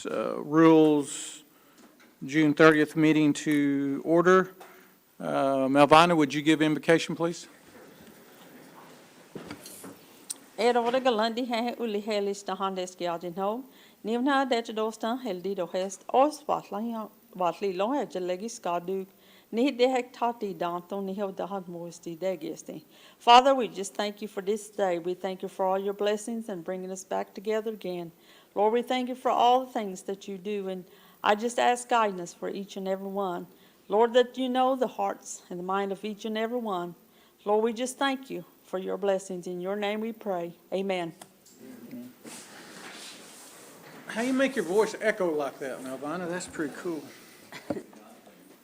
Rules June 30th meeting to order. Melvina, would you give invocation, please? Ora galandi he uli helis da handes giardin ho. Nivna det dostan heldi do hest os vatli long e legis skadu. Ni de hektati danton ni ho da had moisti degesti. Father, we just thank you for this day. We thank you for all your blessings and bringing us back together again. Lord, we thank you for all the things that you do, and I just ask guidance for each and every one. Lord, that you know the hearts and the mind of each and every one. Lord, we just thank you for your blessings. In your name we pray. Amen. How you make your voice echo like that, Melvina? That's pretty cool.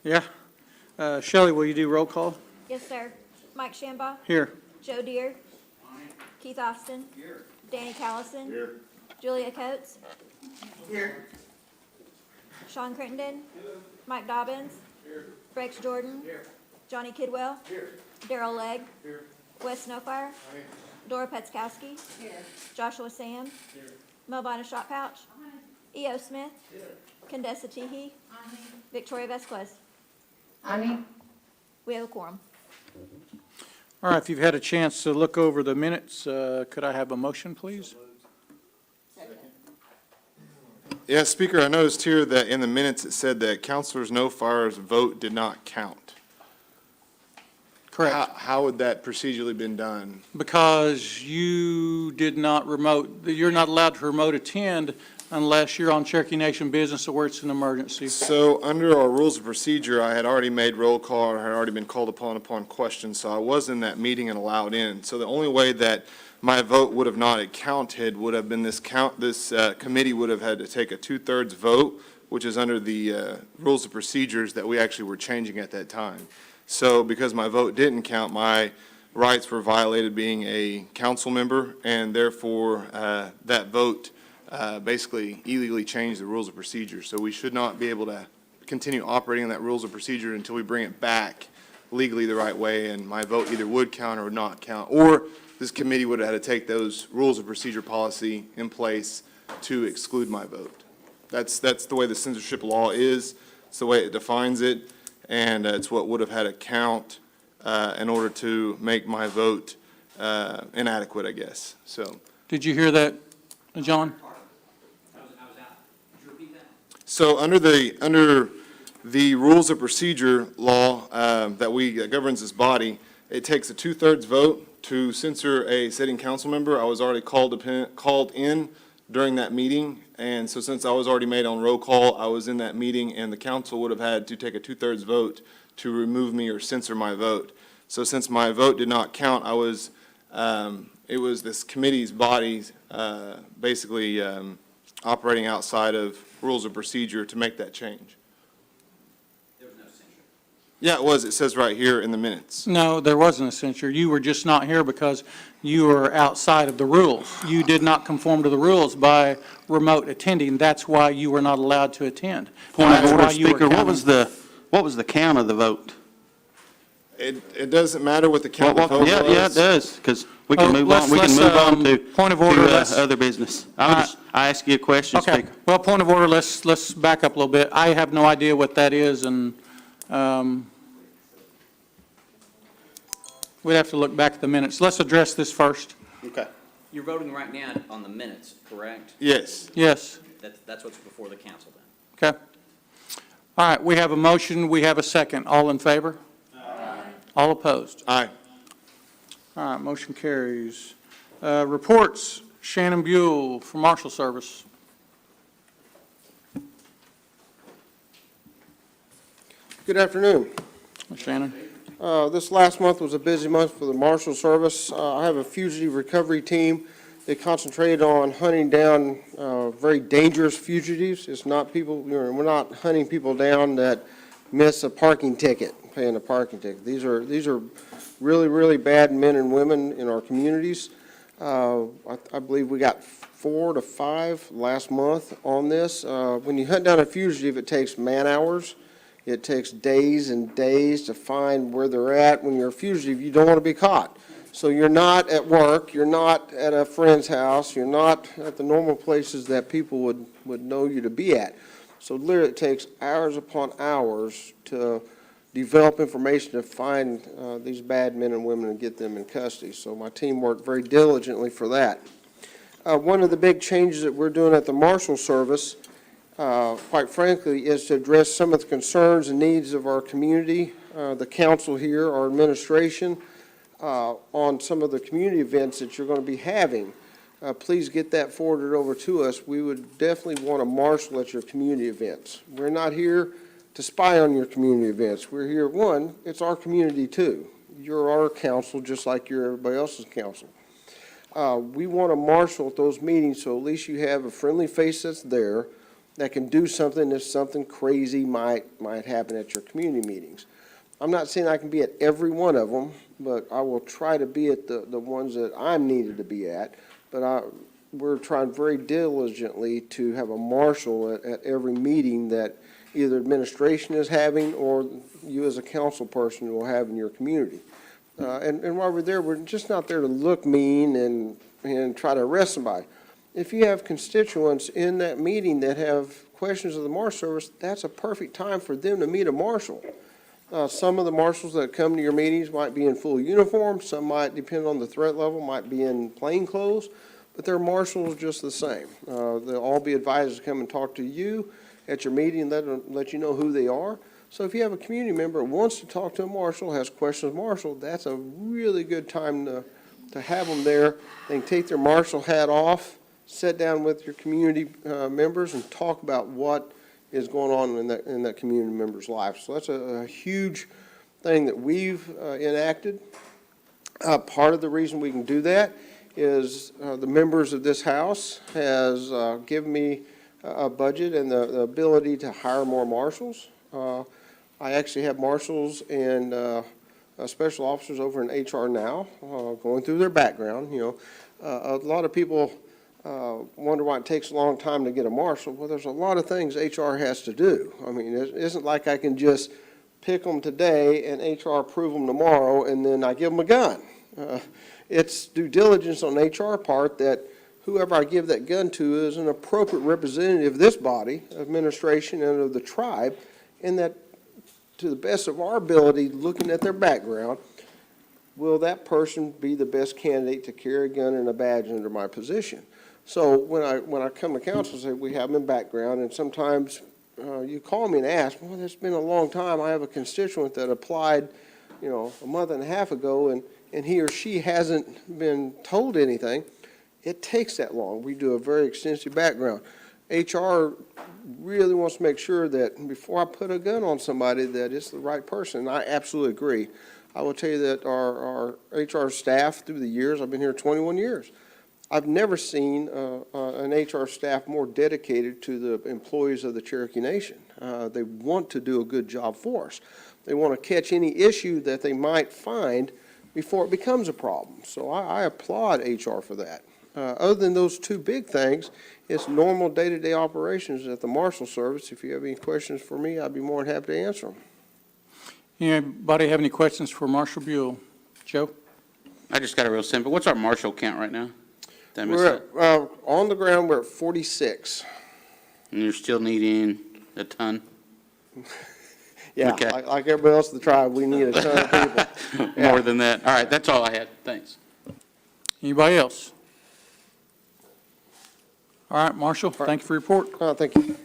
Yeah. Shelley, will you do roll call? Yes, sir. Mike Shambaugh. Here. Joe Deere. Keith Austin. Here. Danny Callison. Here. Julia Coates. Here. Sean Crittenden. Here. Mike Dobbins. Here. Rex Jordan. Here. Johnny Kidwell. Here. Daryl Legg. Here. Wes Snowfire. Here. Dora Petskowski. Here. Joshua Sam. Here. Melvina Shotpouch. E.O. Smith. Here. Condessa Teehee. Victoria Vasquez. We have a quorum. All right, if you've had a chance to look over the minutes, could I have a motion, please? Yes, Speaker, I noticed here that in the minutes it said that Councilors No Fire's vote did not count. Correct. How would that procedurally been done? Because you did not you're not allowed to remote attend unless you're on Cherokee Nation business or where it's an emergency. So under our rules of procedure, I had already made roll call, I had already been called upon questions, so I was in that meeting and allowed in. So the only way that my vote would have not counted would have been this committee would have had to take a 2/3 vote, which is under the rules of procedures that we actually were changing at that time. So because my vote didn't count, my rights were violated being a council member, and therefore that vote basically illegally changed the rules of procedure. So we should not be able to continue operating that rules of procedure until we bring it back legally the right way, and my vote either would count or would not count, or this committee would have had to take those rules of procedure policy in place to exclude my vote. That's the way the censorship law is. It's the way it defines it, and it's what would have had to count in order to make my vote inadequate, I guess. So. Did you hear that, John? So under the rules of procedure law that governs this body, it takes a 2/3 vote to censor a sitting council member. I was already called in during that meeting, and so since I was already made on roll call, I was in that meeting, and the council would have had to take a 2/3 vote to remove me or censor my vote. So since my vote did not count, it was this committee's body basically operating outside of rules of procedure to make that change. There was no censure. Yeah, it was. It says right here in the minutes. No, there wasn't a censure. You were just not here because you were outside of the rules. You did not conform to the rules by remote attending. That's why you were not allowed to attend. Point of That's order, why you were Speaker. What counting. was the count of the vote? It doesn't matter what the count of the vote was. Yeah, it does, because we can move on. We can move on to point of order. other business. I ask you a question, Okay. Speaker. Well, point of order. Let's back up a little bit. I have no idea what that is, and we'd have to look back at the minutes. Let's address this first. Okay. You're voting right now on the minutes, correct? Yes. Yes. That's what's before the council then. Okay. All right. We have a motion. We have a second. All in favor? Aye. All opposed? Aye. All right. Motion carries. Reports. Shannon Buell from Marshal Service. Good afternoon. Shannon. This last month was a busy month for the Marshal Service. I have a fugitive recovery team. They concentrated on hunting down very dangerous fugitives. It's not people, we're not hunting people down that miss a parking ticket, paying a parking ticket. These are really, really bad men and women in our communities. I believe we got 4 to 5 last month on this. When you hunt down a fugitive, it takes man-hours. It takes days and days to find where they're at. When you're a fugitive, you don't want to be caught. So you're not at work, you're not at a friend's house, you're not at the normal places that people would know you to be at. So literally, it takes hours upon hours to develop information to find these bad men and women and get them in custody. So my team worked very diligently for that. One of the big changes that we're doing at the Marshal Service, quite frankly, is to address some of the concerns and needs of our community, the council here, our administration, on some of the community events that you're going to be having. Please get that forwarded over to us. We would definitely want a marshal at your community events. We're not here to spy on your community events. We're here, one, it's our community too. You're our council just like you're everybody else's council. We want a marshal at those meetings, so at least you have a friendly face that's there that can do something if something crazy might happen at your community meetings. I'm not saying I can be at every one of them, but I will try to be at the ones that I'm needed to be at. But we're trying very diligently to have a marshal at every meeting that either administration is having or you as a council person will have in your community. And while we're there, we're just not there to look mean and try to arrest somebody. If you have constituents in that meeting that have questions of the Marshal Service, that's a perfect time for them to meet a marshal. Some of the marshals that come to your meetings might be in full uniform, some might, depend on the threat level, might be in plain clothes, but they're marshals just the same. They'll all be advised to come and talk to you at your meeting and let you know who they are. So if you have a community member who wants to talk to a marshal, has questions of marshal, that's a really good time to have them there. They can take their marshal hat off, sit down with your community members and talk about what is going on in that community member's life. So that's a huge thing that we've enacted. Part of the reason we can do that is the members of this House has given me a budget and the ability to hire more marshals. I actually have marshals and special officers over in HR now, going through their background. You know, a lot of people wonder why it takes a long time to get a marshal. Well, there's a lot of things HR has to do. I mean, it isn't like I can just pick them today and HR approve them tomorrow and then I give them a gun. It's due diligence on HR part that whoever I give that gun to is an appropriate representative of this body, administration, and of the tribe, and that to the best of our ability, looking at their background, will that person be the best candidate to carry a gun and a badge under my position? So when I come to council and say we have them in background, and sometimes you call me and ask, well, it's been a long time. I have a constituent that applied, you know, a month and a half ago, and he or she hasn't been told anything. It takes that long. We do a very extensive background. HR really wants to make sure that before I put a gun on somebody that it's the right person. I absolutely agree. I will tell you that our HR staff through the years, I've been here 21 years, I've never seen an HR staff more dedicated to the employees of the Cherokee Nation. They want to do a good job for us. They want to catch any issue that they might find before it becomes a problem. So I applaud HR for that. Other than those two big things, it's normal day-to-day operations at the Marshal Service. If you have any questions for me, I'd be more than happy to answer them. Anybody have any questions for Marshal Buell? Joe? I just got a real simple. What's our marshal count right now? Did I miss We're that? at, on the ground, we're at 46. And you're still needing a ton? Yeah, Okay. like everybody else in the tribe, we need a ton of people. Yeah. More than that. All right, that's all I had. Thanks. Anybody else? All right, Marshal, thank you for your report. Thank you.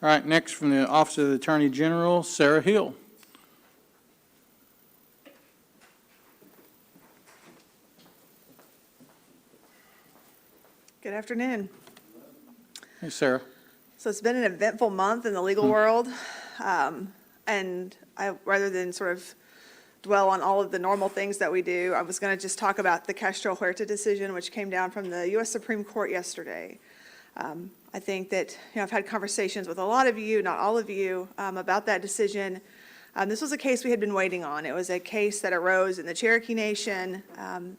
All right, next from the Office of the Attorney General, Sarah Hill. Good afternoon. Hey, Sarah. So it's been an eventful month in the legal world, and rather than sort of dwell on all of the normal things that we do, I was going to just talk about the Castro Huerta decision, which came down from the U.S. Supreme Court yesterday. I think that, I've had conversations with a lot of you, not all of you, about that decision. This was a case we had been waiting on. It was a case that arose in the Cherokee Nation.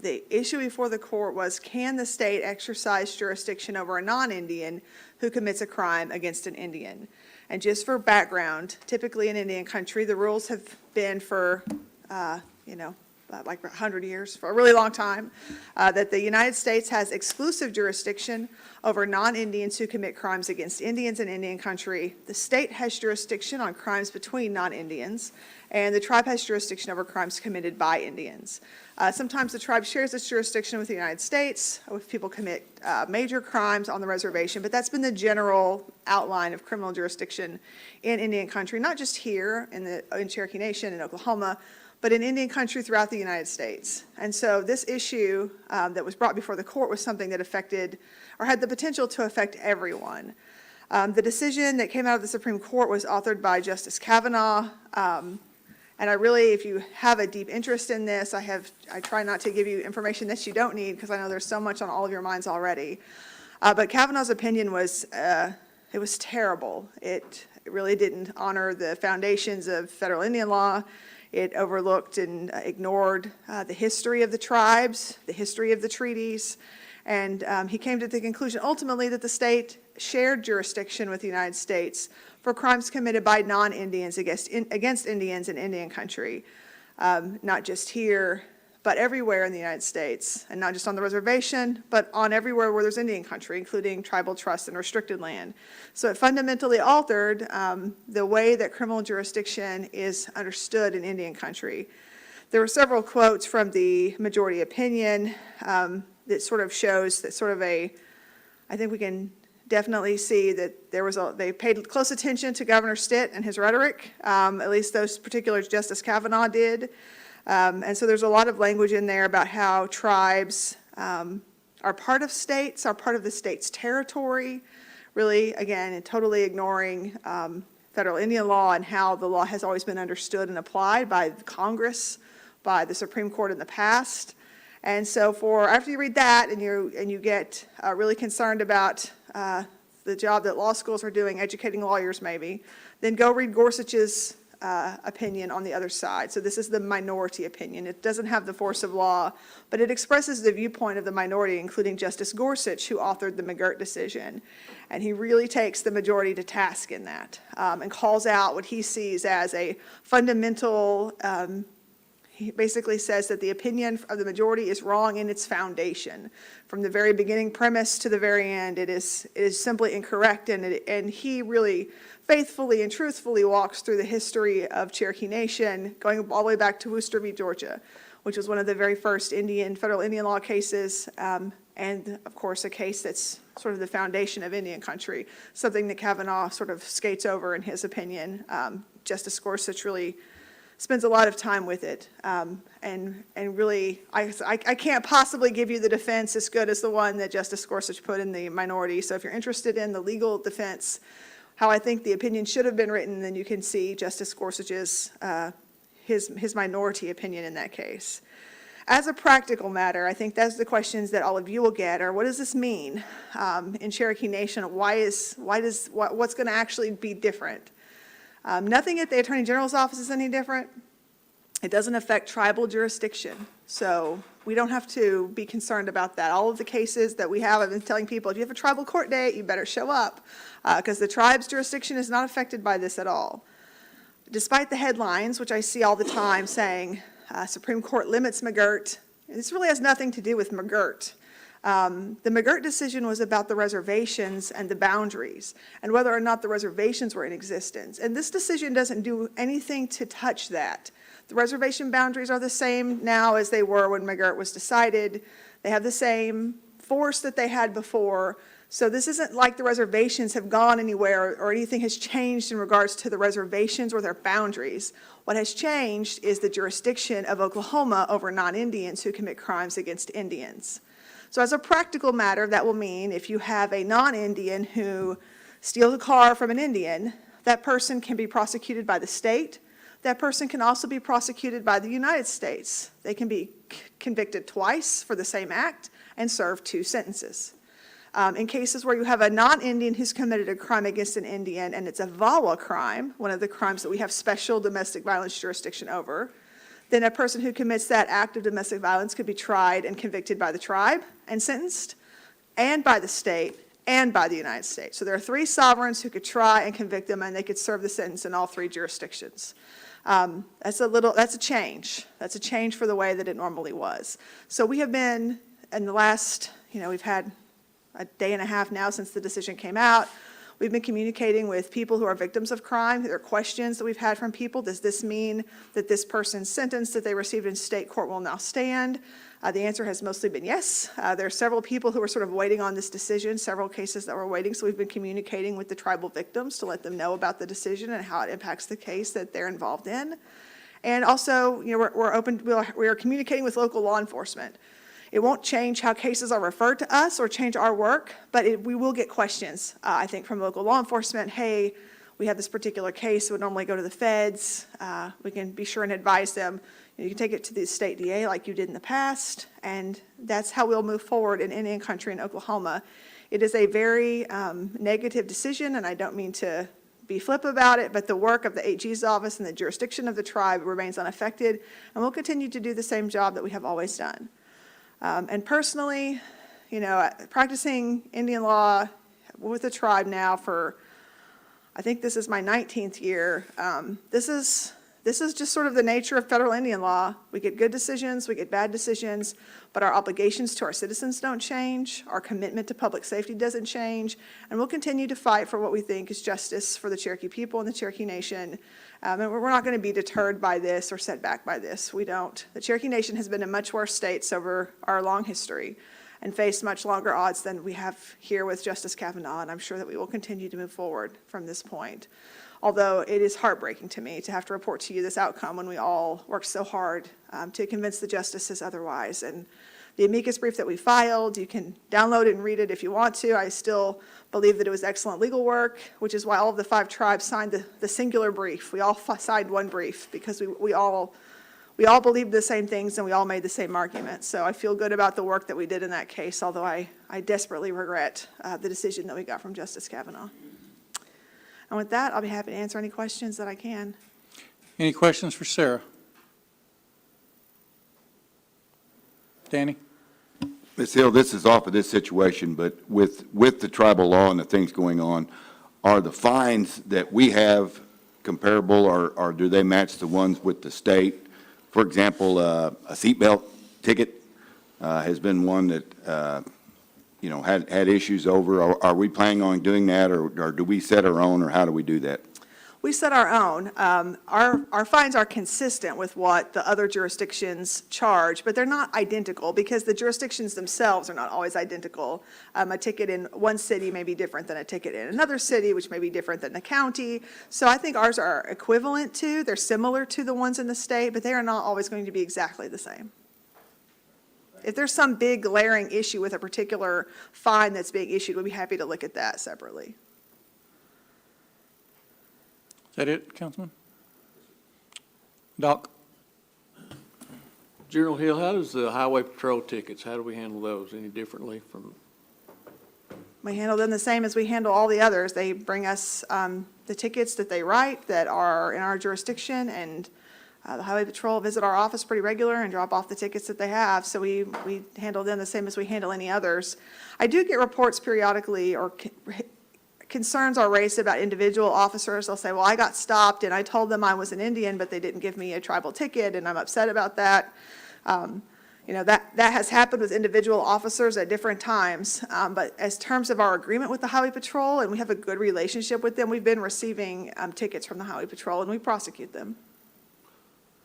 The issue before the court was, can the state exercise jurisdiction over a non-Indian who commits a crime against an Indian? And just for background, typically in Indian country, the rules have been for, like 100 years, for a really long time, that the United States has exclusive jurisdiction over non-Indians who commit crimes against Indians in Indian country. The state has jurisdiction on crimes between non-Indians, and the tribe has jurisdiction over crimes committed by Indians. Sometimes the tribe shares its jurisdiction with the United States if people commit major crimes on the reservation, but that's been the general outline of criminal jurisdiction in Indian country, not just here in Cherokee Nation in Oklahoma, but in Indian country throughout the United States. And so this issue that was brought before the court was something that affected, or had the potential to affect everyone. The decision that came out of the Supreme Court was authored by Justice Kavanaugh. And I really, if you have a deep interest in this, I try not to give you information that you don't need, because I know there's so much on all of your minds already. But Kavanaugh's opinion was, it was terrible. It really didn't honor the foundations of federal Indian law. It overlooked and ignored the history of the tribes, the history of the treaties, and he came to the conclusion ultimately that the state shared jurisdiction with the United States for crimes committed by non-Indians against Indians in Indian country, not just here, but everywhere in the United States, and not just on the reservation, but on everywhere where there's Indian country, including tribal trust and restricted land. So it fundamentally altered the way that criminal jurisdiction is understood in Indian country. There were several quotes from the majority opinion that sort of shows that I think we can definitely see that they paid close attention to Governor Stitt and his rhetoric, at least those particulars Justice Kavanaugh did. And so there's a lot of language in there about how tribes are part of states, are part of the state's territory, really, again, totally ignoring federal Indian law and how the law has always been understood and applied by Congress, by the Supreme Court in the past. And so after you read that and you get really concerned about the job that law schools are doing, educating lawyers maybe, then go read Gorsuch's opinion on the other side. So this is the minority opinion. It doesn't have the force of law, but it expresses the viewpoint of the minority, including Justice Gorsuch, who authored the McGirt decision. And he really takes the majority to task in that and calls out what he sees as a fundamental he basically says that the opinion of the majority is wrong in its foundation. From the very beginning premise to the very end, it is simply incorrect, and he really faithfully and truthfully walks through the history of Cherokee Nation, going all the way back to Worcester v. Georgia, which was one of the very first federal Indian law cases, and of course a case that's sort of the foundation of Indian country, something that Kavanaugh sort of skates over in his opinion. Justice Gorsuch really spends a lot of time with it, and really, I can't possibly give you the defense as good as the one that Justice Gorsuch put in the minority. So if you're interested in the legal defense, how I think the opinion should have been written, then you can see Justice Gorsuch's his minority opinion in that case. As a practical matter, I think that's the questions that all of you will get, or what does this mean in Cherokee Nation? What's going to actually be different? Nothing at the Attorney General's office is any different. It doesn't affect tribal jurisdiction, so we don't have to be concerned about that. All of the cases that we have, I've been telling people, if you have a tribal court date, you better show up, because the tribe's jurisdiction is not affected by this at all. Despite the headlines, which I see all the time saying, Supreme Court limits McGirt, this really has nothing to do with McGirt. The McGirt decision was about the reservations and the boundaries and whether or not the reservations were in existence. And this decision doesn't do anything to touch that. The reservation boundaries are the same now as they were when McGirt was decided. They have the same force that they had before. So this isn't like the reservations have gone anywhere or anything has changed in regards to the reservations or their boundaries. What has changed is the jurisdiction of Oklahoma over non-Indians who commit crimes against Indians. So as a practical matter, that will mean if you have a non-Indian who steals a car from an Indian, that person can be prosecuted by the state. That person can also be prosecuted by the United States. They can be convicted twice for the same act and serve 2 sentences. In cases where you have a non-Indian who's committed a crime against an Indian and it's a VAWA crime, one of the crimes that we have special domestic violence jurisdiction over, then a person who commits that act of domestic violence could be tried and convicted by the tribe and sentenced, and by the state, and by the United States. So there are 3 sovereigns who could try and convict them, and they could serve the sentence in all 3 jurisdictions. That's a change. That's a change for the way that it normally was. So we have been, in the last, we've had a day and a half now since the decision came out. We've been communicating with people who are victims of crime. There are questions that we've had from people. Does this mean that this person's sentence that they received in state court will now stand? The answer has mostly been yes. There are several people who are sort of waiting on this decision, several cases that were waiting. So we've been communicating with the tribal victims to let them know about the decision and how it impacts the case that they're involved in. And also, we are communicating with local law enforcement. It won't change how cases are referred to us or change our work, but we will get questions, I think, from local law enforcement. Hey, we have this particular case, it would normally go to the feds. We can be sure and advise them. You can take it to the state DA like you did in the past, and that's how we'll move forward in Indian country in Oklahoma. It is a very negative decision, and I don't mean to be flip about it, but the work of the AG's office and the jurisdiction of the tribe remains unaffected, and we'll continue to do the same job that we have always done. And personally, practicing Indian law with the tribe now for, I think this is my 19th year. This is just sort of the nature of federal Indian law. We get good decisions, we get bad decisions, but our obligations to our citizens don't change. Our commitment to public safety doesn't change. And we'll continue to fight for what we think is justice for the Cherokee people and the Cherokee Nation. And we're not going to be deterred by this or set back by this. We don't. The Cherokee Nation has been in much worse states over our long history and faced much longer odds than we have here with Justice Kavanaugh, and I'm sure that we will continue to move forward from this point. Although it is heartbreaking to me to have to report to you this outcome when we all worked so hard to convince the justices otherwise. And the amicus brief that we filed, you can download it and read it if you want to. I still believe that it was excellent legal work, which is why all of the 5 tribes signed the singular brief. We all signed one brief because we all believed the same things and we all made the same arguments. So I feel good about the work that we did in that case, although I desperately regret the decision that we got from Justice Kavanaugh. And with that, I'll be happy to answer any questions that I can. Any questions for Sarah? Danny? Ms. Hill, this is off of this situation, but with the tribal law and the things going on, are the fines that we have comparable, or do they match the ones with the state? For example, a seatbelt ticket has been one that, had issues over. Are we planning on doing that, or do we set our own, or how do we do that? We set our own. Our fines are consistent with what the other jurisdictions charge, but they're not identical because the jurisdictions themselves are not always identical. A ticket in one city may be different than a ticket in another city, which may be different than the county. So I think ours are equivalent to, they're similar to the ones in the state, but they are not always going to be exactly the same. If there's some big glaring issue with a particular fine that's being issued, we'd be happy to look at that separately. Is that it, Councilman? Doc? General Hill, how does the highway patrol tickets, how do we handle those any differently from? We handle them the same as we handle all the others. They bring us the tickets that they write that are in our jurisdiction, and the highway patrol visit our office pretty regular and drop off the tickets that they have. So we handle them the same as we handle any others. I do get reports periodically, or concerns are raised about individual officers. They'll say, well, I got stopped and I told them I was an Indian, but they didn't give me a tribal ticket, and I'm upset about that. That has happened with individual officers at different times. But as terms of our agreement with the Highway Patrol, and we have a good relationship with them, we've been receiving tickets from the Highway Patrol, and we prosecute them.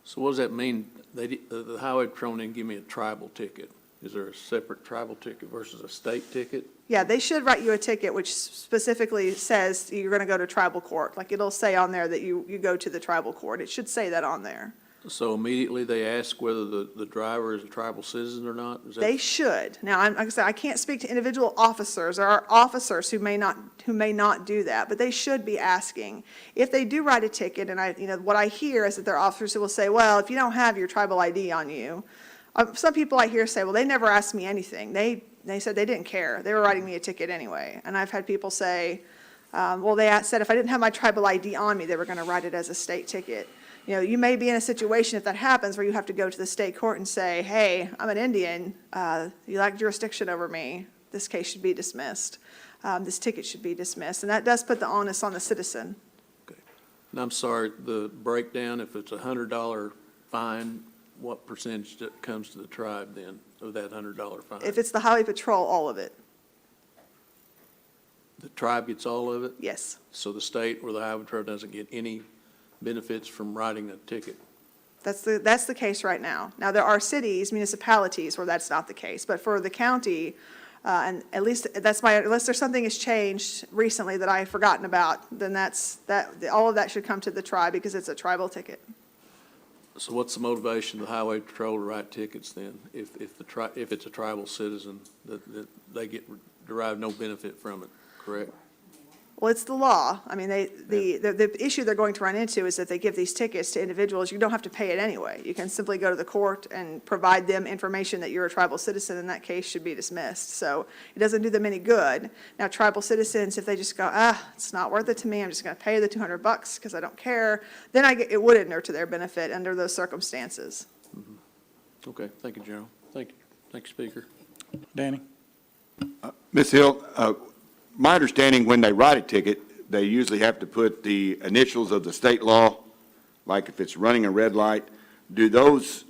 So what does that mean? The highway patrol didn't give me a tribal ticket. Is there a separate tribal ticket versus a state ticket? Yeah, they should write you a ticket which specifically says you're going to go to tribal court. Like, it'll say on there that you go to the tribal court. It should say that on there. So immediately they ask whether the driver is a tribal citizen or not? Is that? They should. Now, like I said, I can't speak to individual officers. There are officers who may not do that, but they should be asking. If they do write a ticket, and what I hear is that there are officers who will say, well, if you don't have your tribal ID on you, some people I hear say, well, they never asked me anything. They said they didn't care. They were writing me a ticket anyway. And I've had people say, well, they said if I didn't have my tribal ID on me, they were going to write it as a state ticket. You may be in a situation, if that happens, where you have to go to the state court and say, hey, I'm an Indian. You lack jurisdiction over me. This case should be dismissed. This ticket should be dismissed. And that does put the onus on the citizen. Okay. And I'm sorry, the breakdown, if it's $100 fine, what percentage that comes to the tribe then of that $100 fine? If it's the highway patrol, all of it, The tribe gets all of it? yes. So the state or the highway patrol doesn't get any benefits from writing a ticket? That's the case right now. Now, there are cities, municipalities where that's not the case, but for the county, and at least unless there's something has changed recently that I've forgotten about, then all of that should come to the tribe because it's a tribal ticket. So what's the motivation of the highway patrol to write tickets then? If it's a tribal citizen, that they derive no benefit from it, correct? Well, it's the law. I mean, the issue they're going to run into is that they give these tickets to individuals, you don't have to pay it anyway. You can simply go to the court and provide them information that you're a tribal citizen, and that case should be dismissed. So it doesn't do them any good. Now, tribal citizens, if they just go, it's not worth it to me, I'm just gonna pay the $200 because I don't care, then it would inure to their benefit under those circumstances. Okay, thank you, General. Thank you, Speaker. Danny? Ms. Hill, my understanding, when they write a ticket, they usually have to put the initials of the state law, like if it's running a red light. Is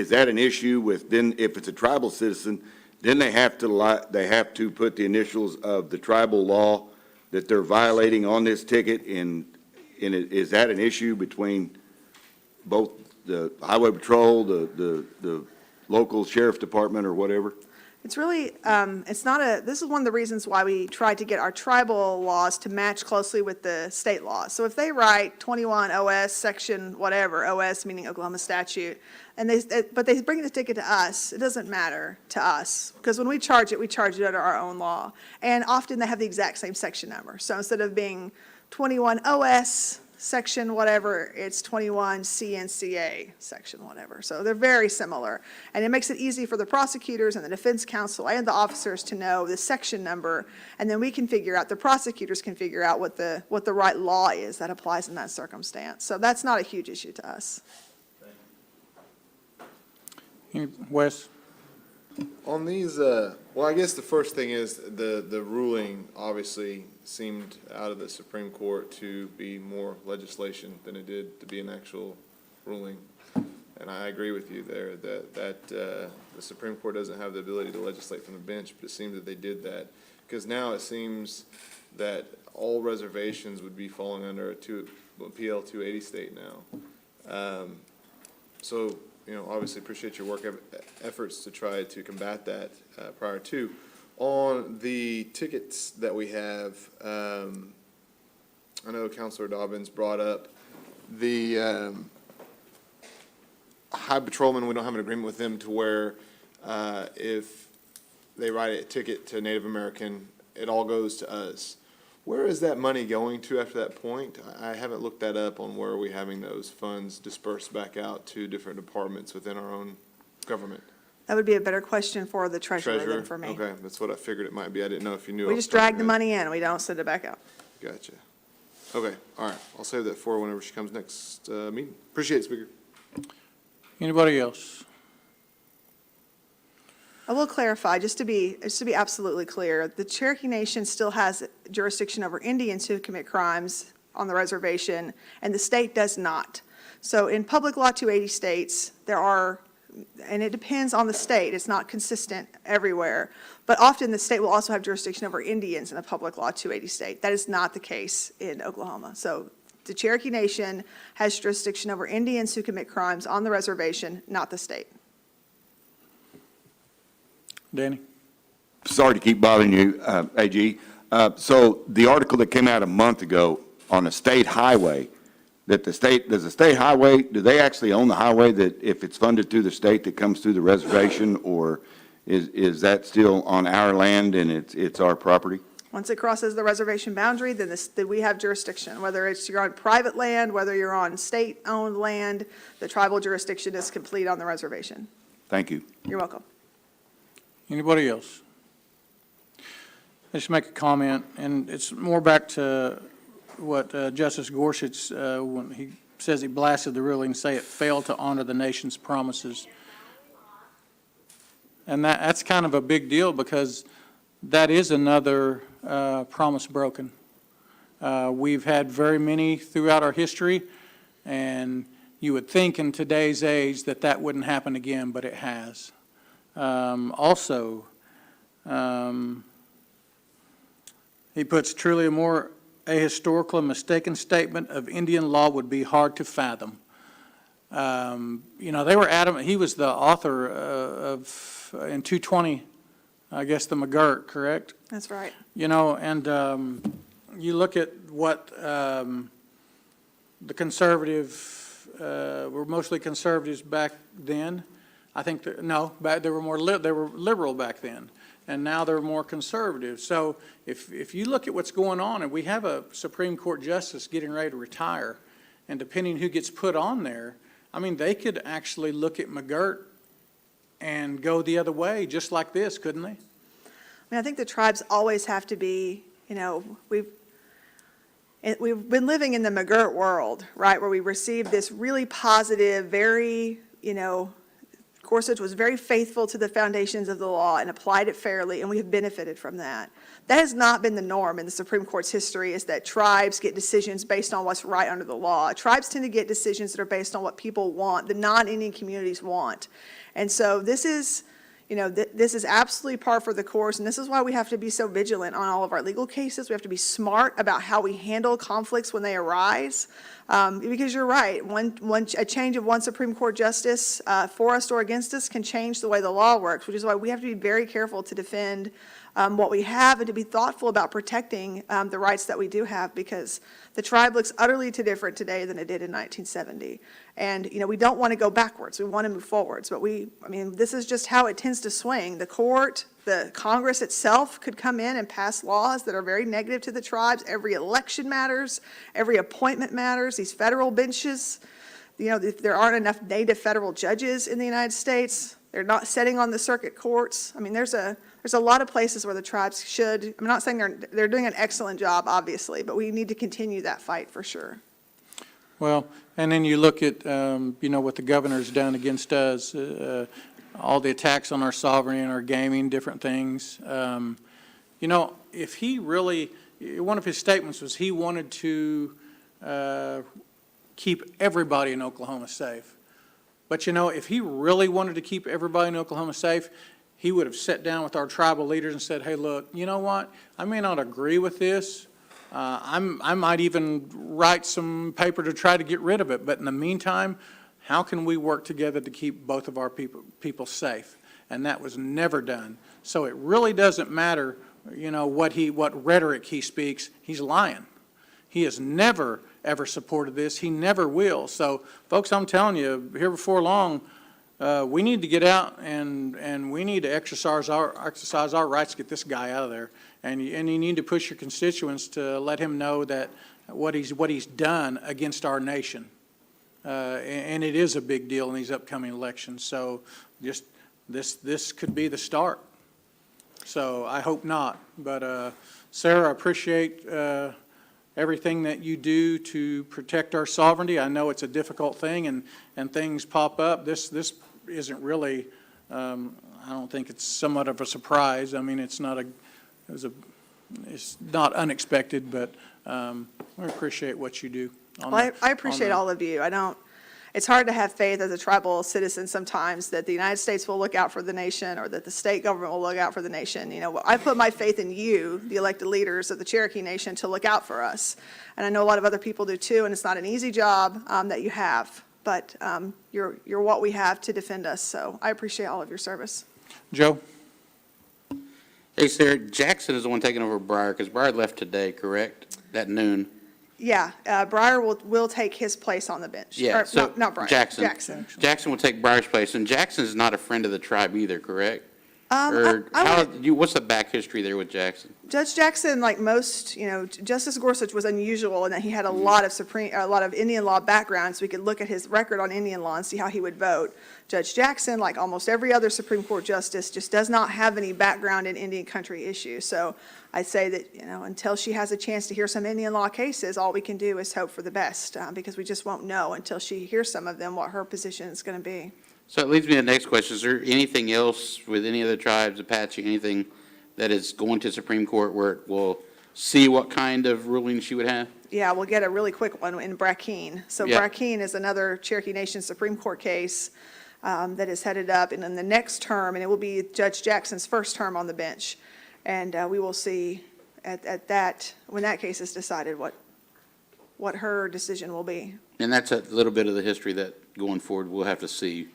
that an issue with, then, if it's a tribal citizen, then they have to put the initials of the tribal law that they're violating on this ticket, and is that an issue between both the highway patrol, the local sheriff department, or whatever? It's really, this is one of the reasons why we tried to get our tribal laws to match closely with the state laws. So if they write 21 OS section whatever, OS meaning Oklahoma statute, but they bring the ticket to us, it doesn't matter to us, because when we charge it under our own law. And often they have the exact same section number. So instead of being 21 OS section whatever, it's 21 CNCA section whatever. So they're very similar. And it makes it easy for the prosecutors and the defense counsel and the officers to know the section number, and then the prosecutors can figure out what the right law is that applies in that circumstance. So that's not a huge issue to us. Wes? On these, well, I guess the first thing is the ruling obviously seemed out of the Supreme Court to be more legislation than it did to be an actual ruling. And I agree with you there that the Supreme Court doesn't have the ability to legislate from the bench, but it seems that they did that. Because now it seems that all reservations would be falling under a PL 280 state now. So, obviously appreciate your work efforts to try to combat that prior to. On the tickets that we have, I know Councilor Dobbins brought up the high patrolmen. We don't have an agreement with them to where if they write a ticket to Native American, it all goes to us. Where is that money going to after that point? I haven't looked that up on where are we having those funds dispersed back out to different departments within our own government. That would be a better question for the treasurer than for me. Okay, that's what I figured it might be. I didn't know if you knew. We just drag the money in, we don't send it back out. Gotcha. Okay, all right. I'll save that for whenever she comes next meeting. Appreciate it, Speaker. Anybody else? I will clarify, just to be absolutely clear, the Cherokee Nation still has jurisdiction over Indians who commit crimes on the reservation, and the state does not. So in Public Law 280 states, there are, and it depends on the state, it's not consistent everywhere, but often the state will also have jurisdiction over Indians in a Public Law 280 state. That is not the case in Oklahoma. So the Cherokee Nation has jurisdiction over Indians who commit crimes on the reservation, not the state. Danny? Sorry to keep bothering you, AG. So the article that came out a month ago on a state highway, that does the state highway, do they actually own the highway that if it's funded through the state that comes through the reservation, or is that still on our land and it's our property? Once it crosses the reservation boundary, then we have jurisdiction. Whether you're on private land, whether you're on state-owned land, the tribal jurisdiction is complete on the reservation. Thank you. You're welcome. Anybody else? I just make a comment, and it's more back to what Justice Gorsuch, when he says he blasted the ruling, say it failed to honor the nation's promises. And that's kind of a big deal, because that is another promise broken. We've had very many throughout our history, and you would think in today's age that that wouldn't happen again, but it has. Also, he puts truly a more ahistorical and mistaken statement of Indian law would be hard to fathom. You know, they were adamant, he was the author of, in 220, I guess, the McGirt, correct? That's right. You know, and you look at what the conservative, were mostly conservatives back then. I think, no, they were more, they were liberal back then, and now they're more conservative. So if you look at what's going on, and we have a Supreme Court justice getting ready to retire, and depending who gets put on there, I mean, they could actually look at McGirt and go the other way, just like this, couldn't they? I mean, I think the tribes always have to be, you know, we've been living in the McGirt world, right, where we received this really positive, very, you know, Gorsuch was very faithful to the foundations of the law and applied it fairly, and we have benefited from that. That has not been the norm in the Supreme Court's history, is that tribes get decisions based on what's right under the law. Tribes tend to get decisions that are based on what people want, the non-Indian communities want. And so this is, you know, this is absolutely par for the course, and this is why we have to be so vigilant on all of our legal cases. We have to be smart about how we handle conflicts when they arise, because you're right. A change of one Supreme Court justice for us or against us can change the way the law works, which is why we have to be very careful to defend what we have and to be thoughtful about protecting the rights that we do have, because the tribe looks utterly too different today than it did in 1970. And, you know, we don't want to go backwards. We want to move forwards. But I mean, this is just how it tends to swing. The court, the Congress itself could come in and pass laws that are very negative to the tribes. Every election matters. Every appointment matters. These federal benches, you know, there aren't enough native federal judges in the United States. They're not sitting on the circuit courts. I mean, there's a lot of places where the tribes should, I'm not saying they're doing an excellent job, obviously, but we need to continue that fight for sure. Well, and then you look at, you know, what the governor's done against us, all the attacks on our sovereignty and our gaming, different things. You know, if he really, one of his statements was he wanted to keep everybody in Oklahoma safe. But, you know, if he really wanted to keep everybody in Oklahoma safe, he would have sat down with our tribal leaders and said, hey, look, you know what? I may not agree with this. I might even write some paper to try to get rid of it. But in the meantime, how can we work together to keep both of our people safe? And that was never done. So it really doesn't matter, you know, what rhetoric he speaks. He's lying. He has never, ever supported this. He never will. So, folks, I'm telling you, here before long, we need to get out and we need to exercise our rights to get this guy out of there. And you need to push your constituents to let him know that what he's done against our nation. And it is a big deal in these upcoming elections. So just this could be the start. So I hope not. But Sarah, I appreciate everything that you do to protect our sovereignty. I know it's a difficult thing, and things pop up. This isn't really, I don't think it's somewhat of a surprise. I mean, it's not unexpected, but we appreciate what you do. Well, I appreciate all of you. It's hard to have faith as a tribal citizen sometimes that the United States will look out for the nation or that the state government will look out for the nation. You know, I put my faith in you, the elected leaders of the Cherokee Nation, to look out for us. And I know a lot of other people do too, and it's not an easy job that you have, but you're what we have to defend us. So I appreciate all of your service. Joe? Hey, Sarah, Jackson is the one taking over Breyer, because Breyer left today, correct? At noon. Yeah, Breyer will take his place on the bench. Yeah, Or, so not Breyer. Jackson. Jackson will take Breyer's place, and Jackson is not a friend of the tribe either, correct? Or what's the back history there with Jackson? Judge Jackson, like most, you know, Justice Gorsuch was unusual in that he had a lot of Indian law background, so we could look at his record on Indian law and see how he would vote. Judge Jackson, like almost every other Supreme Court justice, just does not have any background in Indian country issues. So I say that, you know, until she has a chance to hear some Indian law cases, all we can do is hope for the best, because we just won't know until she hears some of them what her position is going to be. So it leads me to the next question. Is there anything else with any other tribes, Apache, anything that is going to Supreme Court where it will see what kind of ruling she would have? Yeah, we'll get a really quick one in Brackeen. So Yeah. Brackeen is another Cherokee Nation Supreme Court case that is headed up, and in the next term, and it will be Judge Jackson's first term on the bench. And we will see at that, when that case is decided, what her decision will be, And that's a little bit of the history that going forward, we'll have to see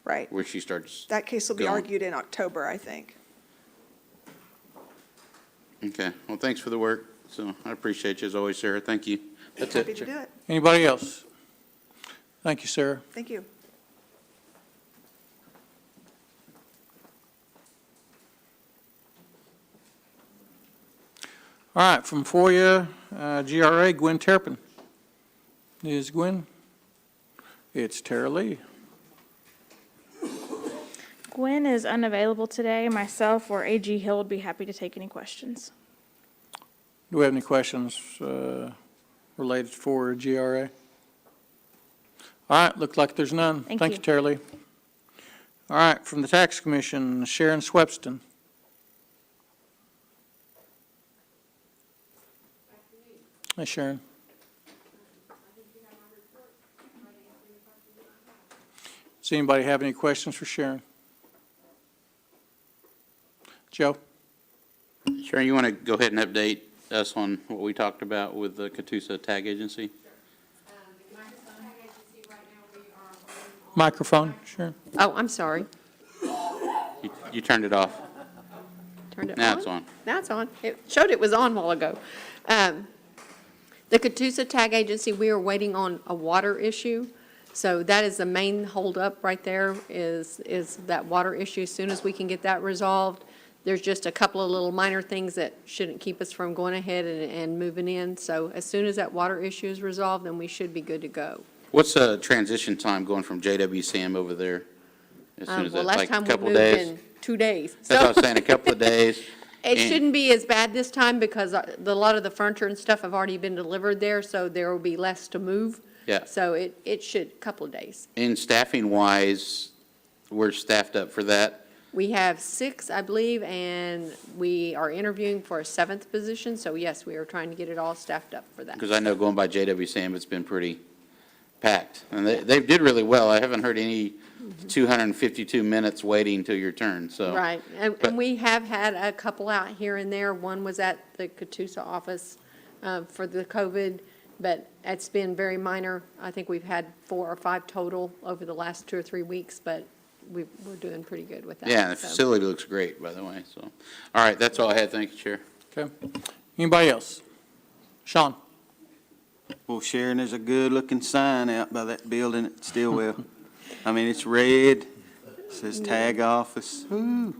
right? where she starts. That case will be Going. argued in October, I think. Okay, well, thanks for the work. So I appreciate you as always, Sarah. Thank you. That's Happy it. to do it. Anybody else? Thank you, Sarah. Thank you. All right, from FOIA, GRA, Gwen Terrapin. Is Gwen? It's Tara Lee. Gwen is unavailable today. Myself or AG Hill would be happy to take any questions. Do we have any questions related for GRA? All right, looks like there's none. Thank Thank you. you, Tara Lee. All right, from the Tax Commission, Sharon Swepston. Hi, Sharon. Does anybody have any questions for Sharon? Joe? Sharon, you want to go ahead and update us on what we talked about with the Catoosa Tag Agency? Microphone, Sharon. Oh, I'm sorry. You turned it off. Turned it on? Now it's on. Now it's on. It showed it was on a while ago. The Catoosa Tag Agency, we are waiting on a water issue. So that is the main holdup right there is that water issue. As soon as we can get that resolved, there's just a couple of little minor things that shouldn't keep us from going ahead and moving in. So as soon as that water issue is resolved, then we should be good to go. What's the transition time going from JWCM over there? As soon as Well, that, last like a time we couple moved days? in 2 days. That's what I So- was saying, a couple of days. It And- shouldn't be as bad this time because a lot of the furniture and stuff have already been delivered there, so there will be less to move. Yeah. So it should, couple of days. And staffing wise, we're staffed up for that. We have 6, I believe, and we are interviewing for a 7th position. So yes, we are trying to get it all staffed up for that. Because I know going by JWCM, it's been pretty packed. And they did really well. I haven't heard any 252 minutes waiting till your turn, so. Right, and but- we have had a couple out here and there. One was at the Catoosa office for the COVID, but it's been very minor. I think we've had 4 or 5 total over the last 2 or 3 weeks, but we're doing pretty good with that. Yeah, and the so. facility looks great, by the way, so. All right, that's all I had. Thank you, Chair. Okay. Anybody else? Sean? Well, Sharon, there's a good-looking sign out by that building at Stillwell. I mean, it's red, says tag office. Ooh.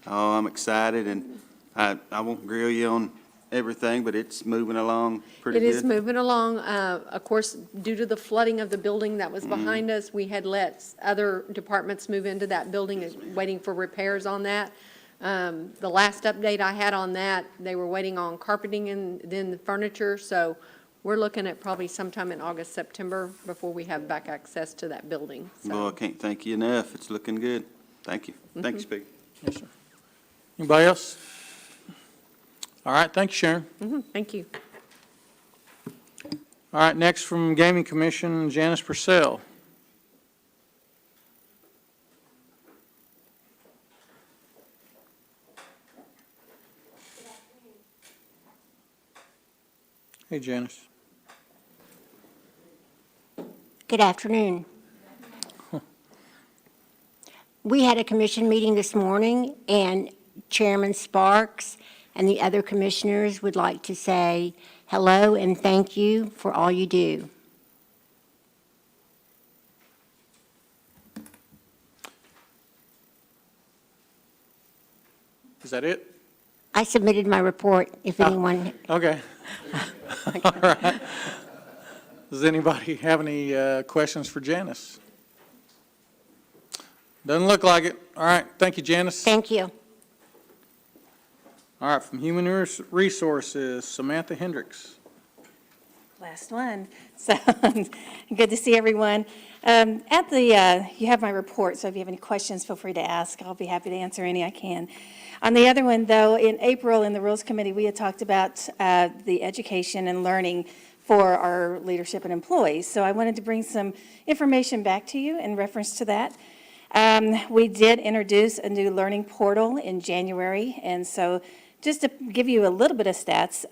Oh, I'm excited, and I won't grill you on everything, but it's moving along pretty It good. is moving along. Of course, due to the flooding of the building that was Mm-hmm. behind us, we had let other departments move into that building, waiting for repairs on that. The last update I had on that, they were waiting on carpeting and then the furniture, so we're looking at probably sometime in August, September before we have back access to that building. So, Boy, I can't thank you enough. It's looking good. Thank you. Thank you, Speaker. Yes, sir. Anybody else? All right, thank you, Sharon. Thank you. All right, next from Gaming Commission, Janice Purcell. Hey, Janice. Good afternoon. We had a commission meeting this morning, and Chairman Sparks and the other commissioners would like to say hello and thank you for all you do. Is that it? I submitted my report, if anyone, Okay. All right. Does anybody have any questions for Janice? Doesn't look like it. All right, thank you, Janice. thank you. All right, from Human Resources, Samantha Hendricks. last one. So, good to see everyone. You have my report, so if you have any questions, feel free to ask. I'll be happy to answer any I can. On the other one, though, in April, in the Rules Committee, we had talked about the education and learning for our leadership and employees. So I wanted to bring some information back to you in reference to that. We did introduce a new learning portal in January, and so just to give you a little bit of stats,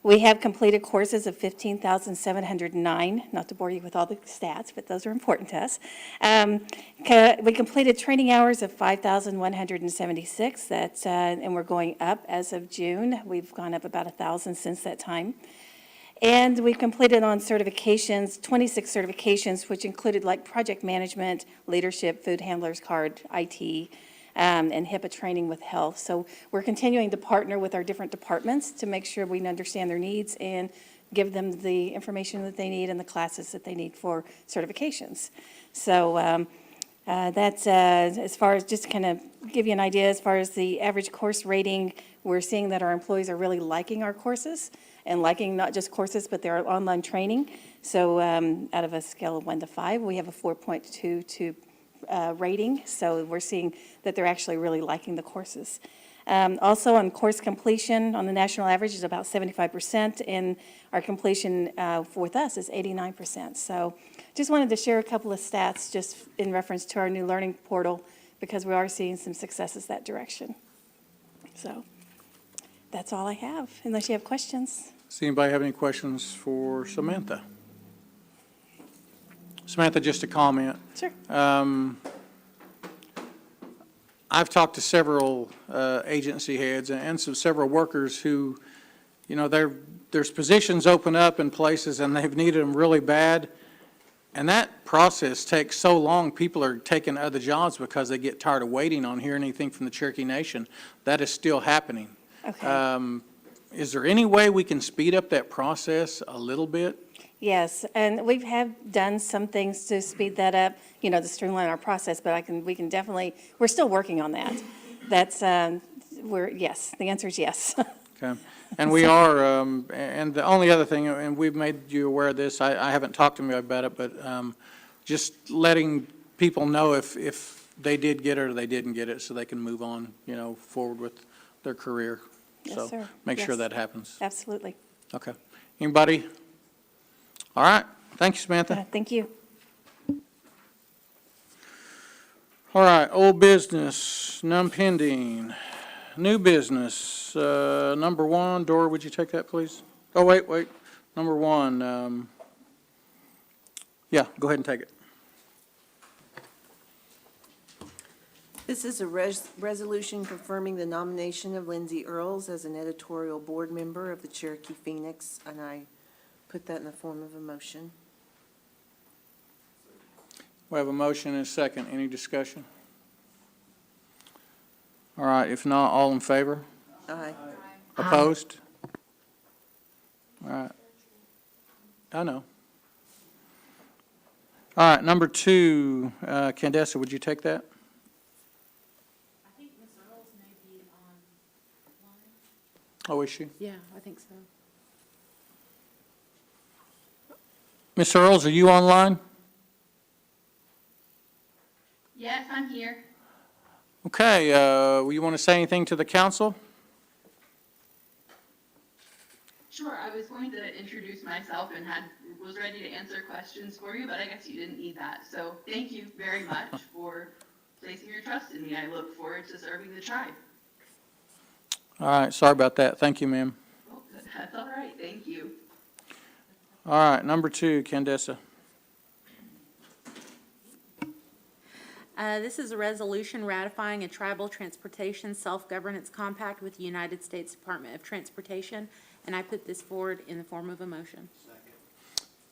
we have completed courses of 15,709, not to bore you with all the stats, but those are important to us. We completed training hours of 5,176, and we're going up as of June. We've gone up about 1,000 since that time. And we completed on certifications, 26 certifications, which included like project management, leadership, food handlers card, IT, and HIPAA training with health. So we're continuing to partner with our different departments to make sure we understand their needs and give them the information that they need and the classes that they need for certifications. So that's as far as just to kind of give you an idea, as far as the average course rating, we're seeing that our employees are really liking our courses and liking not just courses, but their online training. So out of a scale of 1 to 5, we have a 4.22 rating. So we're seeing that they're actually really liking the courses. Also on course completion, on the national average is about 75%, and our completion with us is 89%. So just wanted to share a couple of stats just in reference to our new learning portal, because we are seeing some successes that direction. So that's all I have, unless you have questions. Does anybody have any questions for Samantha? Samantha, just a comment. Sure. I've talked to several agency heads and several workers who, you know, there's positions open up in places and they've needed them really bad. And that process takes so long, people are taking other jobs because they get tired of waiting on hearing anything from the Cherokee Nation. That is still happening. Okay. Is there any way we can speed up that process a little bit? Yes, and we have done some things to speed that up, you know, to streamline our process, but we can definitely, we're still working on that. That's, yes, the answer is yes. Okay. And we are, and the only other thing, and we've made you aware of this, I haven't talked to me about it, but just letting people know if they did get it or they didn't get it, so they can move on, you know, forward with their career. Yes, sir. So make sure Yes. that happens. Absolutely. Okay. Anybody? All right. Thank you, Samantha. Thank you. All right, old business, none pending. New business, number one, Dora, would you take that, please? Oh, wait. Number one, yeah, go ahead and take it. This is a resolution confirming the nomination of Lindsay Earls as an editorial board member of the Cherokee Phoenix, and I put that in the form of a motion. We have a motion and a second. Any discussion? All right, if not, all in favor? Aye. Opposed? All right. I know. All right, number two, Candace, would you take that? I think Ms. Earls may be online. Oh, is she? Yeah, I think so. Ms. Earls, are you online? Yes, I'm here. Okay, you want to say anything to the council? Sure, I was going to introduce myself and was ready to answer questions for you, but I guess you didn't need that. So thank you very much for placing your trust in me. I look forward to serving the tribe. All right, sorry about that. Thank you, ma'am. Oh, that's all right, thank you. All right, number two, Candace. This is a resolution ratifying a tribal transportation self-governance compact with the United States Department of Transportation, and I put this forward in the form of a motion.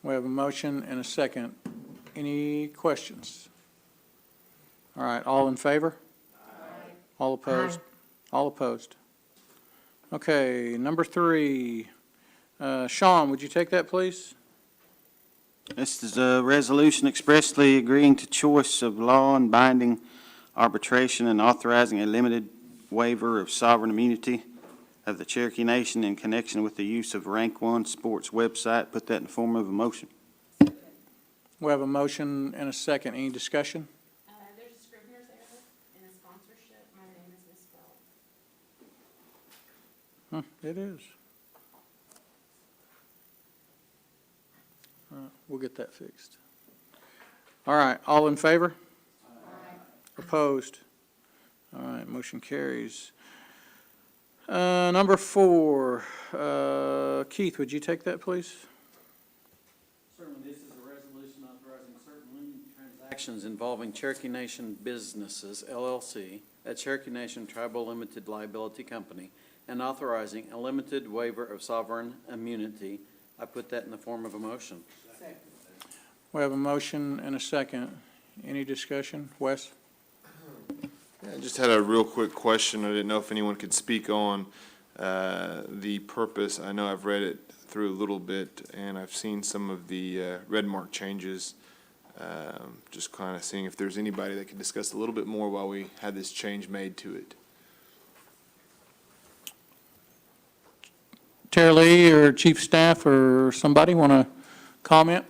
We have a motion and a second. Any questions? All right, all in favor? Aye. All opposed? All opposed. Okay, number three. Sean, would you take that, please? This is a resolution expressly agreeing to choice of law and binding arbitration and authorizing a limited waiver of sovereign immunity of the Cherokee Nation in connection with the use of Rank One Sports website. Put that in the form of a motion. We have a motion and a second. Any discussion? There's a Scrivener's error in the sponsorship. My name is misspelled. It is. We'll get that fixed. All right, all in favor? Opposed? All right, motion carries. Number 4, Keith, would you take that, please? Certainly, this is a resolution authorizing certain lending transactions involving Cherokee Nation Businesses, LLC, a Cherokee Nation Tribal Limited Liability Company, and authorizing a limited waiver of sovereign immunity. I put that in the form of a motion. We have a motion and a second. Any discussion? Wes? I just had a real quick question. I didn't know if anyone could speak on the purpose. I know I've read it through a little bit, and I've seen some of the red mark changes. Just kind of seeing if there's anybody that could discuss a little bit more while we had this change made to it. Tara Lee or Chief Staff or somebody want to comment?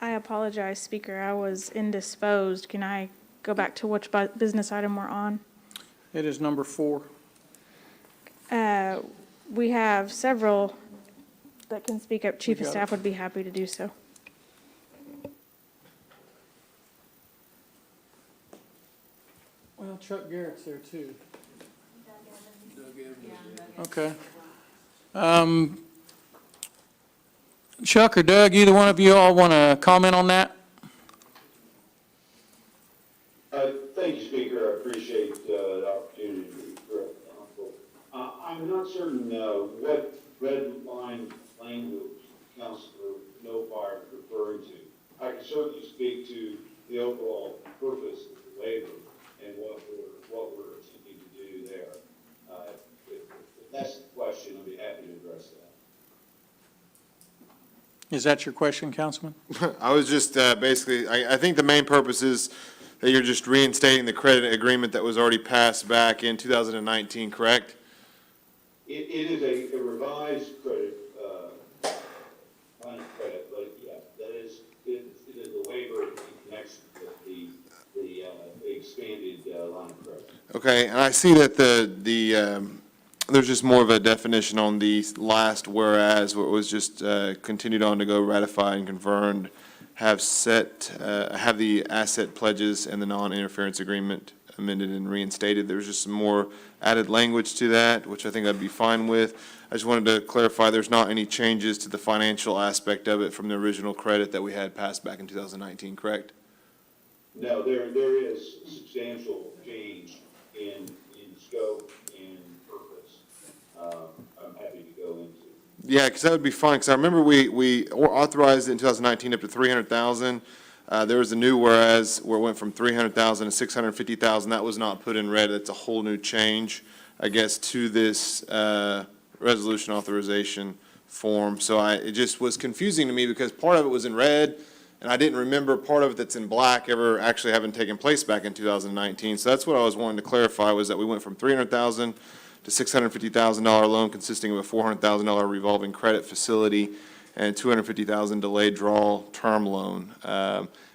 I apologize, Speaker. I was indisposed. Can I go back to which business item we're on? It is number 4. We have several that can speak up. Chief We of got Staff it. would be happy to do so. Well, Chuck Garrett's there too. Okay. Chuck or Doug, either one of you all want to comment on that? Thank you, Speaker. I appreciate the opportunity to address the council. I'm not certain what red line language Councilor Nofire is referring to. I can certainly speak to the overall purpose of the waiver and what we're attempting to do there. If that's the question, I'll be happy to address that. Is that your question, Councilman? I was just basically, I think the main purpose is that you're just reinstating the credit agreement that was already passed back in 2019, correct? It is a revised credit, line of credit, but yeah, it is the waiver in connection with the expanded line of credit. Okay, and I see that there's just more of a definition on the last whereas, where it was just continued on to go ratify and confirmed, have the asset pledges and the non-interference agreement amended and reinstated. There's just some more added language to that, which I think I'd be fine with. I just wanted to clarify, there's not any changes to the financial aspect of it from the original credit that we had passed back in 2019, correct? No, there is substantial change in scope and purpose. I'm happy to go into. Yeah, because that would be fine, because I remember we authorized it in 2019 up to 300,000. There was a new whereas where it went from 300,000 to 650,000. That was not put in red. That's a whole new change, I guess, to this resolution authorization form. So it just was confusing to me because part of it was in red, and I didn't remember part of it that's in black ever actually having taken place back in 2019. So that's what I was wanting to clarify, was that we went from 300,000 to $650,000 loan consisting of a $400,000 revolving credit facility and $250,000 delayed draw term loan.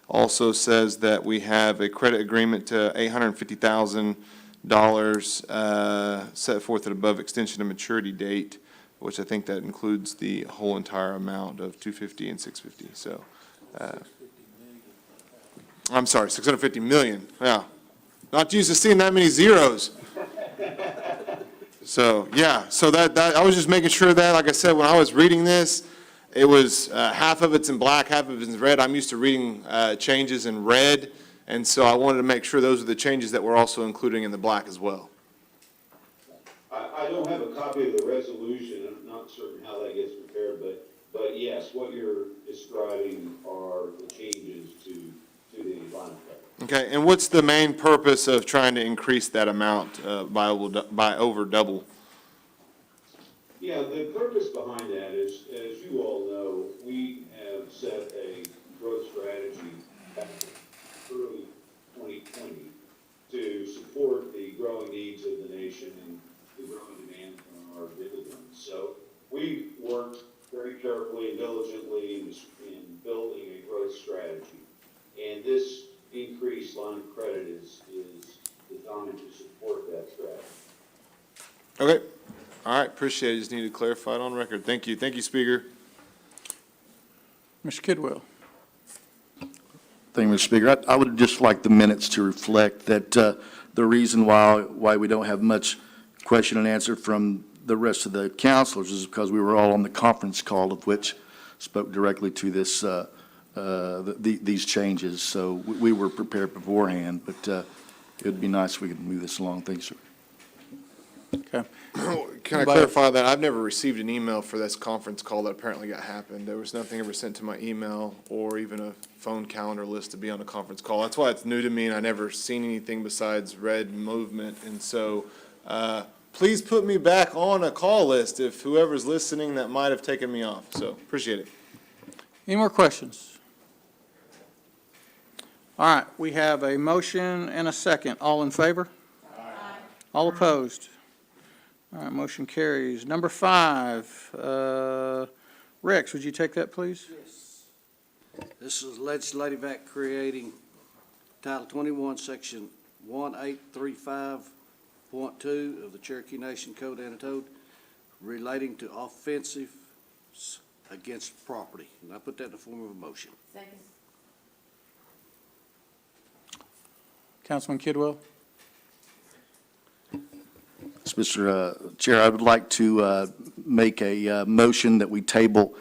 Also says that we have a credit agreement to $850,000 set forth at above extension of maturity date, which I think that includes the whole entire amount of $250 and $650. So, I'm sorry, $650 million. Yeah, not used to seeing that many zeros. So, yeah, so that I was just making sure that, like I said, when I was reading this, it was half of it's in black, half of it's in red. I'm used to reading changes in red, and so I wanted to make sure those are the changes that we're also including in the black as well. I don't have a copy of the resolution. I'm not certain how that gets prepared, but yes, what you're describing are the changes to the line of credit. Okay, and what's the main purpose of trying to increase that amount by over double? Yeah, the purpose behind that is, as you all know, we have set a growth strategy back in early 2020 to support the growing needs of the nation and the worked very carefully and diligently in building a growth strategy. And this increased line of credit is designed to support that strategy. Okay, all right, appreciate it. Just need to clarify it on record. Thank you. Thank you, Speaker. Mr. Kidwell. Thank you, Mr. Speaker. I would just like the minutes to reflect that the reason why we don't have much question and answer from the rest of the councilors is because we were all on the conference call, of which spoke directly to this, these changes. So we were prepared beforehand, but it would be nice if we could move this along. Thanks, sir. Okay. Can I clarify that? I've never received an email for this conference call that apparently got happened. There was nothing ever sent to my email or even a phone calendar list to be on a conference call. That's why it's new to me, and I never seen anything besides red movement. And so, please put me back on a call list if whoever's listening that might have taken me off. So, appreciate it. Any more questions? All right, we have a motion and a second. All in favor? Aye. All opposed? All right, motion carries. Number 5, Rex, would you take that, please? Yes. This is legislative act creating Title 21, Section 1835.2 of the Cherokee Nation Code Annotated relating to offensives against property. And I put that in the form of a motion. Second. Councilman Kidwell? Mr. Chair, I would like to make a motion that we table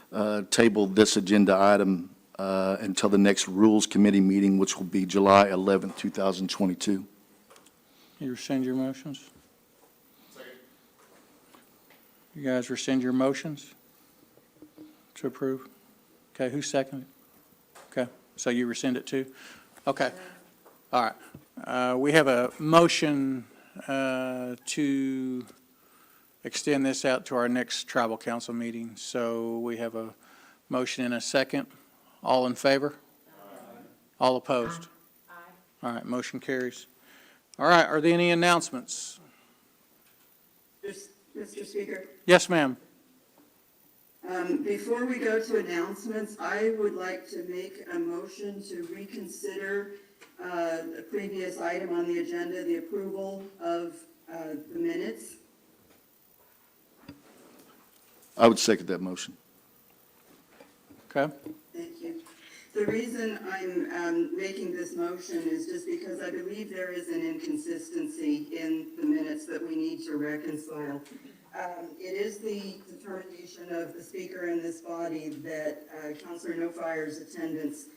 this agenda item until the next Rules Committee meeting, which will be July 11th, 2022. You rescind your motions? You guys rescind your motions to approve? Okay, who seconded? Okay, so you rescind it too? Okay, all right. We have a motion to extend this out to our next tribal council meeting. So we have a motion and a second. All in favor? Aye. All opposed? Aye. All right, motion carries. All right, are there any announcements? Mr. Speaker, Yes, ma'am. before we go to announcements, I would like to make a motion to reconsider the previous item on the agenda, the approval of the minutes. I would second that motion. Okay. Thank you. The reason I'm making this motion is just because I believe there is an inconsistency in the minutes that we need to reconcile. It is the determination of the speaker in this body that Councilor No Fire's attendance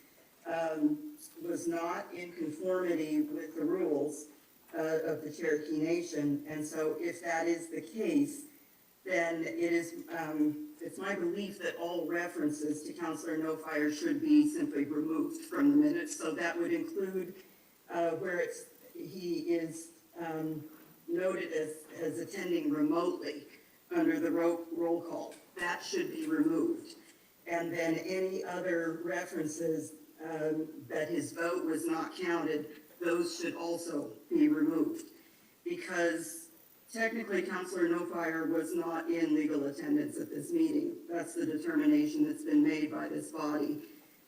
was not in conformity with the rules of the Cherokee Nation. And so if that is the case, then it is, it's my belief that all references to Councilor No Fire should be simply removed from the minutes. So that would include where he is noted as attending remotely under the roll call. That should be removed. And then any other references that his vote was not counted, those should also be removed. Because technically, Councilor No Fire was not in legal attendance at this meeting. That's the determination that's been made by this body.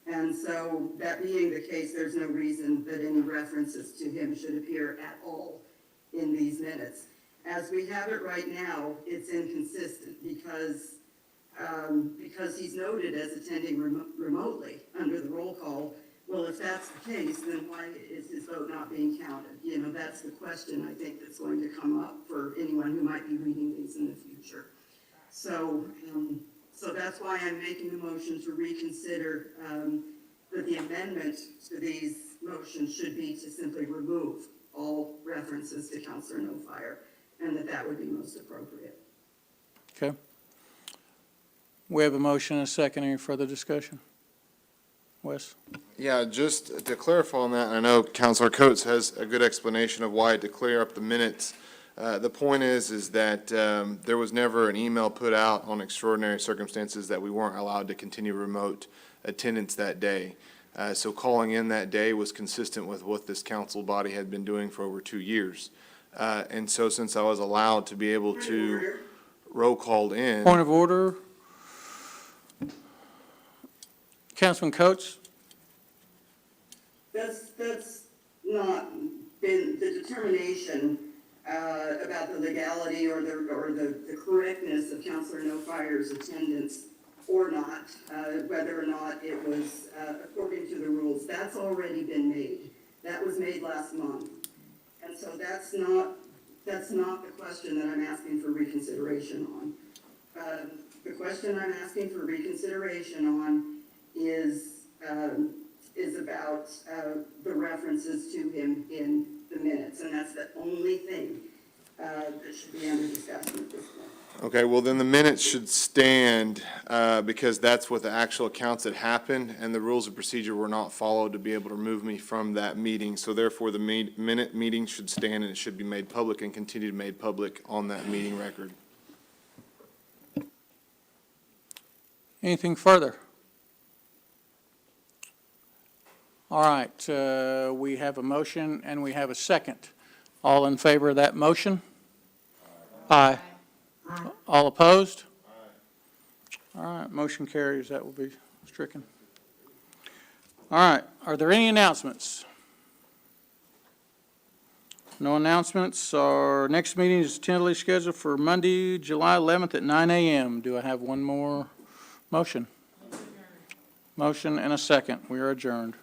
And so, that being the case, there's no reason that any references to him should appear at all in these minutes. As we have it right now, it's inconsistent because he's noted as attending remotely under the roll call. Well, if that's the case, then why is his vote not being counted? You know, that's the question I think that's going to come up for anyone who might be reading these in the future. So, so that's why I'm making the motion to reconsider that the amendment to these motions should be to simply remove all references to Councilor No Fire, and that would be most appropriate. Okay. We have a motion and a second. Any further discussion? Wes? Yeah, just to clarify on that, I know Councilor Coates has a good explanation of why to clear up the minutes. The point is that there was never an email put out on extraordinary circumstances that we weren't allowed to continue remote attendance that day. So calling in that day was consistent with what this council body had been doing for over 2 years. And so since I was allowed to be able to roll call in. Point of order. Councilman Coates? That's not been the determination about the legality or the correctness of Counselor No Fire's attendance or not, whether or not it was according to the rules. That's already been made. That was made last month. And so that's not the question that I'm asking for reconsideration on. The question I'm asking for reconsideration on is about the references to him in the minutes, and that's the only thing that should be under discussion at this point. Okay, well, then the minutes should stand, because that's what the actual accounts that happened, and the rules of procedure were not followed to be able to remove me from that meeting. So therefore, the minute meeting should stand, and it should be made public and continue to be made public on that meeting record. Anything further? All right, we have a motion and we have a second. All in favor of that motion? Aye. All opposed? All right, motion carries. That will be stricken. All right, are there any announcements? No announcements. Our next meeting is tentatively scheduled for Monday, July 11th at 9 a.m. Do I have one more motion? Motion and a second. We are adjourned.